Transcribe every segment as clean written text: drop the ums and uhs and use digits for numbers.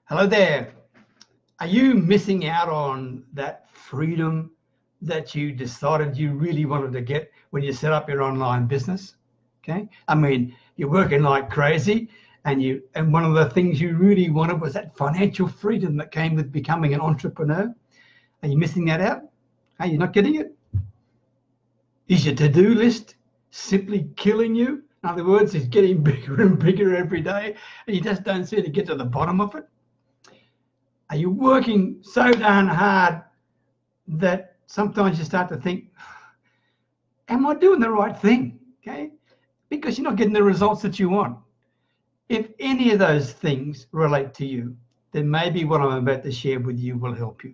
Hello there. Are you missing out on that freedom that you decided you really wanted to get when you set up your online business? Okay. I mean, you're working like crazy and one of the things you really wanted was that financial freedom that came with becoming an entrepreneur. Are you missing that out? Are you not getting it? Is your to-do list simply killing you? In other words, it's getting bigger and bigger every day and you just don't seem to get to the bottom of it? Are you working so darn hard that sometimes you start to think, am I doing the right thing? Okay, because you're not getting the results that you want. If any of those things relate to you, then maybe what I'm about to share with you will help you.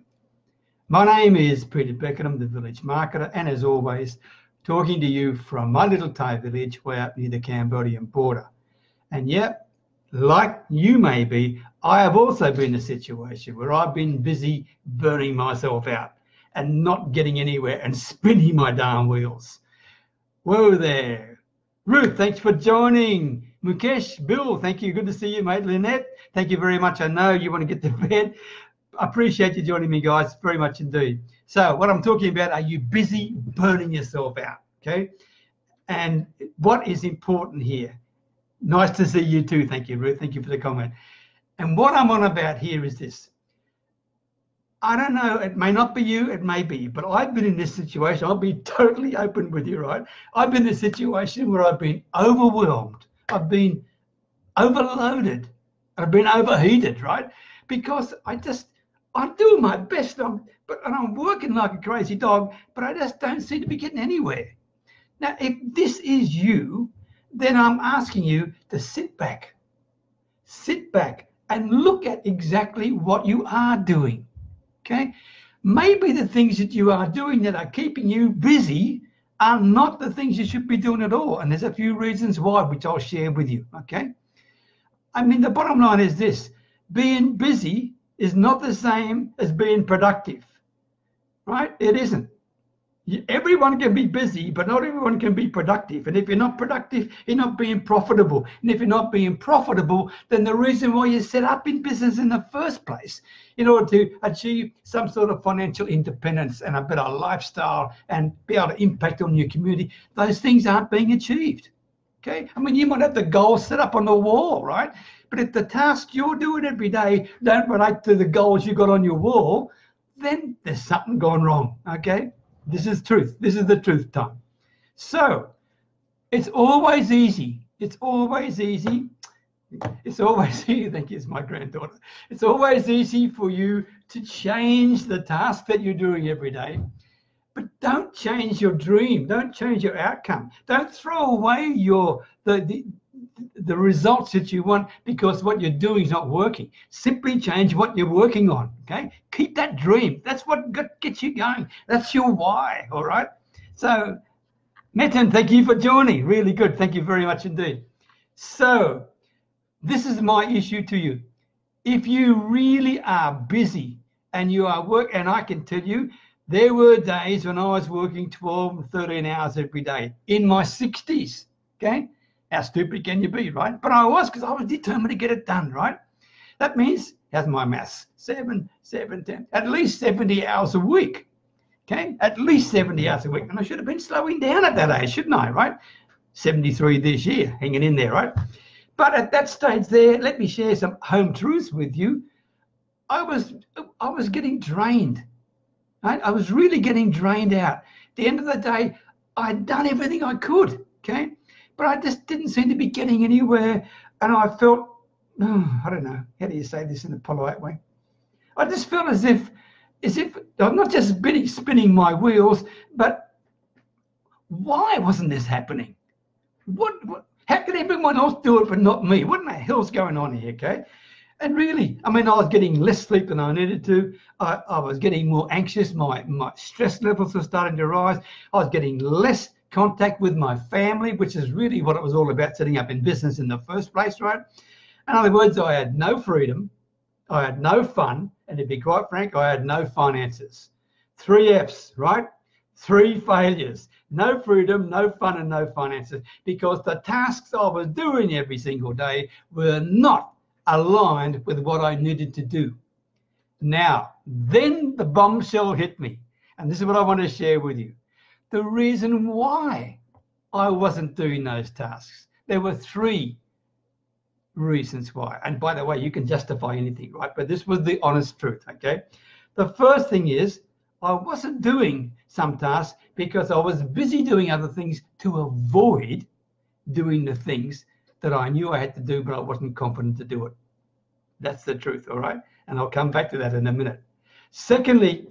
My name is Peter Beckenham, the village marketer, and as always, talking to you from my little Thai village way up near the Cambodian border. And yep, like you may be, I have also been in a situation where I've been busy burning myself out and not getting anywhere and spinning my darn wheels. Whoa there. Ruth, thanks for joining. Mukesh, Bill, thank you. Good to see you, mate. Lynette, thank you very much. I know you want to get to bed. I appreciate you joining me, guys, very much indeed. So what I'm talking about, are you busy burning yourself out? Okay. And what is important here? Nice to see you too. Thank you, Ruth. Thank you for the comment. And what I'm on about here is this. I don't know, it may not be you, it may be, but I've been in this situation. I'll be totally open with you, right? I've been in a situation where I've been overwhelmed. I've been overloaded. I've been overheated, right? Because I'm doing my best, but I'm working like a crazy dog, but I just don't seem to be getting anywhere. Now, if this is you, then I'm asking you to sit back and look at exactly what you are doing, okay? Maybe the things that you are doing that are keeping you busy are not the things you should be doing at all. And there's a few reasons why, which I'll share with you, okay? I mean, the bottom line is this: being busy is not the same as being productive, right? It isn't. Everyone can be busy, but not everyone can be productive. And if you're not productive, you're not being profitable. And if you're not being profitable, then the reason why you set up in business in the first place, in order to achieve some sort of financial independence and a better lifestyle and be able to impact on your community, those things aren't being achieved. Okay? I mean, you might have the goals set up on the wall, right? But if the tasks you're doing every day don't relate to the goals you got on your wall, then there's something gone wrong, okay? This is truth. This is the truth time. So it's always easy. It's always easy. It's always easy. Thank you. It's my granddaughter. It's always easy for you to change the task that you're doing every day. But don't change your dream. Don't change your outcome. Don't throw away the results that you want because what you're doing is not working. Simply change what you're working on, okay? Keep that dream. That's what gets you going. That's your why, all right? So, Metin, thank you for joining. Really good. Thank you very much indeed. So, this is my issue to you. If you really are busy and you are and I can tell you, there were days when I was working 12 and 13 hours every day in my 60s, okay? How stupid can you be, right? But I was, because I was determined to get it done, right? That means, how's my maths? 7, 10, at least 70 hours a week, okay? At least 70 hours a week. And I should have been slowing down at that age, shouldn't I, right? 73 this year, hanging in there, right? But at that stage there, let me share some home truths with you. I was getting drained, right? I was really getting drained out. At the end of the day, I'd done everything I could, okay? But I just didn't seem to be getting anywhere. And I felt, I don't know, how do you say this in a polite way? I just felt as if I'm not just spinning my wheels, but why wasn't this happening? How could everyone else do it but not me? What in the hell's going on here, okay? And really, I mean, I was getting less sleep than I needed to. I was getting more anxious. My stress levels were starting to rise. I was getting less contact with my family, which is really what it was all about setting up in business in the first place, right? In other words, I had no freedom, I had no fun, and to be quite frank, I had no finances. 3 F's, right? 3 failures. No freedom, no fun, and no finances, because the tasks I was doing every single day were not aligned with what I needed to do. Now, then the bombshell hit me. And this is what I want to share with you. The reason why I wasn't doing those tasks. There were 3 reasons why. And by the way, you can justify anything, right? But this was the honest truth, okay? The first thing is I wasn't doing some tasks because I was busy doing other things to avoid doing the things that I knew I had to do, but I wasn't confident to do it. That's the truth, all right? And I'll come back to that in a minute. Secondly,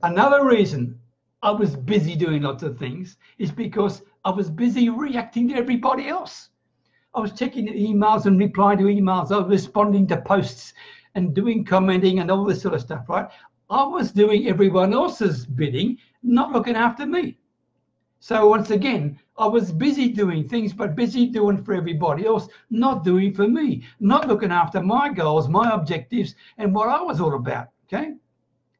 another reason I was busy doing lots of things is because I was busy reacting to everybody else. I was checking emails and replying to emails. I was responding to posts and doing commenting and all this sort of stuff, right? I was doing everyone else's bidding, not looking after me. So once again, I was busy doing things, but busy doing for everybody else, not doing for me, not looking after my goals, my objectives, and what I was all about, okay?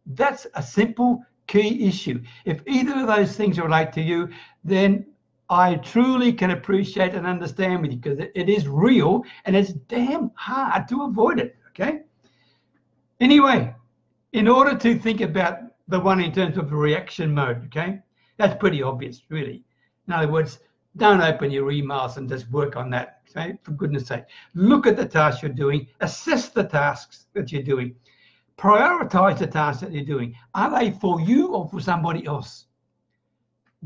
That's a simple key issue. If either of those things relate to you, then I truly can appreciate and understand with you, because it is real and it's damn hard to avoid it, okay? Anyway, in order to think about the one in terms of reaction mode, okay? That's pretty obvious, really. In other words, don't open your emails and just work on that, okay? For goodness sake. Look at the tasks you're doing, assess the tasks that you're doing, prioritize the tasks that you're doing. Are they for you or for somebody else?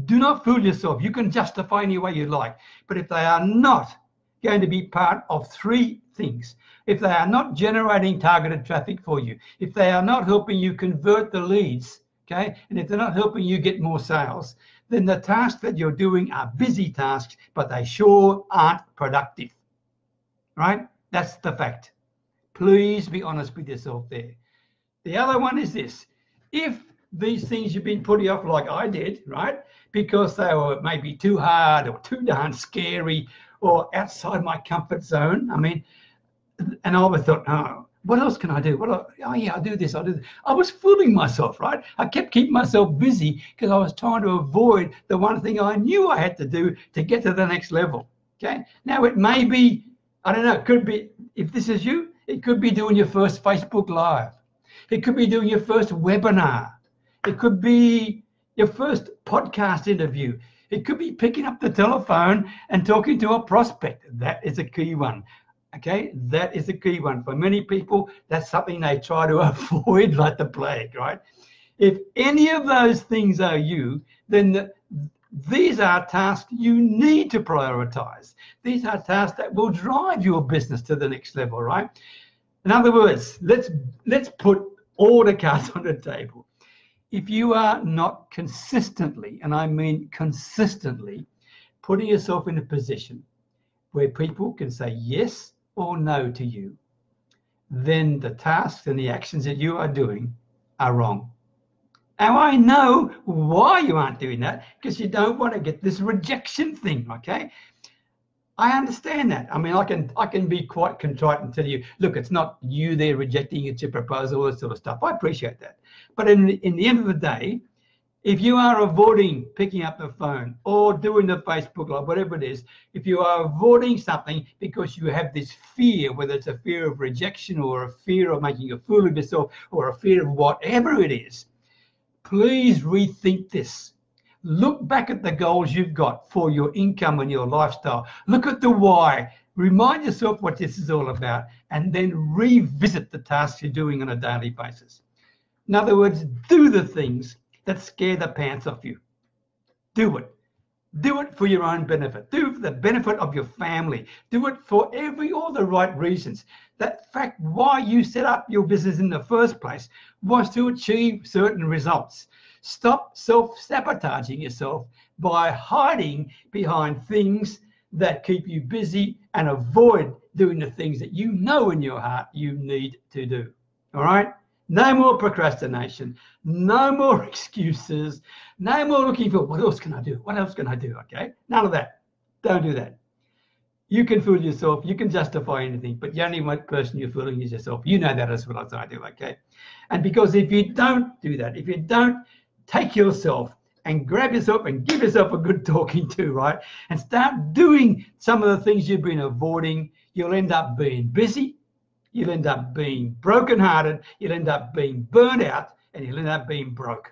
Do not fool yourself. You can justify any way you like. But if they are not going to be part of 3 things, if they are not generating targeted traffic for you, if they are not helping you convert the leads, okay, and if they're not helping you get more sales, then the tasks that you're doing are busy tasks, but they sure aren't productive, right? That's the fact. Please be honest with yourself there. The other one is this. If these things you've been putting off like I did, right, because they were maybe too hard or too darn scary or outside my comfort zone, I mean, and I always thought, oh, what else can I do? Oh, yeah, I'll do this, I'll do this. I was fooling myself, right? I kept keeping myself busy because I was trying to avoid the one thing I knew I had to do to get to the next level, okay? Now, it may be, I don't know, it could be, if this is you, it could be doing your first Facebook Live. It could be doing your first webinar. It could be your first podcast interview. It could be picking up the telephone and talking to a prospect. That is a key one. Okay, that is a key one. For many people, that's something they try to avoid like the plague, right? If any of those things are you, then these are tasks you need to prioritize. These are tasks that will drive your business to the next level, right? In other words, let's put all the cards on the table. If you are not consistently, and I mean consistently, putting yourself in a position where people can say yes or no to you, then the tasks and the actions that you are doing are wrong. Now, I know why you aren't doing that, because you don't want to get this rejection thing, okay? I understand that. I mean, I can be quite contrite and tell you, look, it's not you there rejecting, it's your proposal, all this sort of stuff. I appreciate that. But in the end of the day, if you are avoiding picking up the phone or doing the Facebook Live, whatever it is, if you are avoiding something because you have this fear, whether it's a fear of rejection or a fear of making a fool of yourself or a fear of whatever it is, please rethink this. Look back at the goals you've got for your income and your lifestyle. Look at the why. Remind yourself what this is all about, and then revisit the tasks you're doing on a daily basis. In other words, do the things that scare the pants off you. Do it. Do it for your own benefit. Do it for the benefit of your family. Do it for all the right reasons. That fact, why you set up your business in the first place was to achieve certain results. Stop self-sabotaging yourself by hiding behind things that keep you busy and avoid doing the things that you know in your heart you need to do. All right? No more procrastination, no more excuses, no more looking for what else can I do? What else can I do? Okay? None of that. Don't do that. You can fool yourself, you can justify anything, but the only one person you're fooling is yourself. You know that as well as I do, okay? And because if you don't do that, if you don't take yourself and grab yourself and give yourself a good talking to, right? And start doing some of the things you've been avoiding, you'll end up being busy. you'll end up being brokenhearted, you'll end up being burnt out, and you'll end up being broke.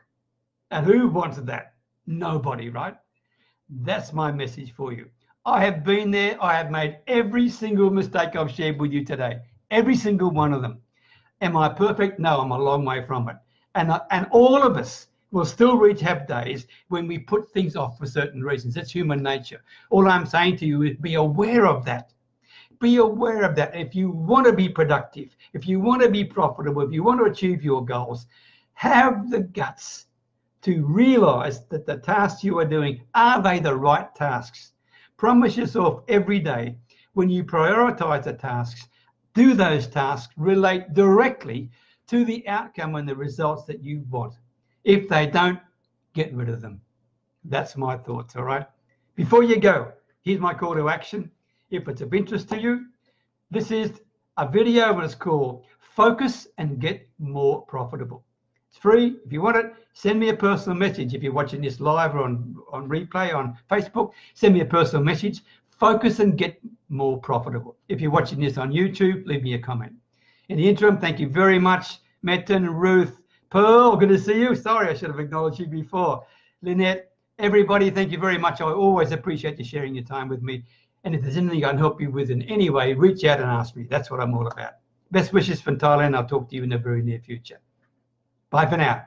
And who wants that? Nobody, right? That's my message for you. I have been there. I have made every single mistake I've shared with you today. Every single one of them. Am I perfect? No, I'm a long way from it. And all of us will still have days when we put things off for certain reasons. That's human nature. All I'm saying to you is be aware of that. Be aware of that. If you want to be productive, if you want to be profitable, if you want to achieve your goals, have the guts to realize that the tasks you are doing, are they the right tasks? Promise yourself every day, when you prioritize the tasks, do those tasks relate directly to the outcome and the results that you want? If they don't, get rid of them. That's my thoughts, all right? Before you go, here's my call to action. If it's of interest to you, this is a video and it's called Focus and Get More Profitable. It's free. If you want it, send me a personal message. If you're watching this live or on replay on Facebook, send me a personal message. Focus and Get More Profitable. If you're watching this on YouTube, leave me a comment. In the interim, thank you very much, Metin, Ruth, Pearl, good to see you. Sorry, I should have acknowledged you before. Lynette, everybody, thank you very much. I always appreciate you sharing your time with me. And if there's anything I can help you with in any way, reach out and ask me. That's what I'm all about. Best wishes from Thailand. I'll talk to you in the very near future. Bye for now.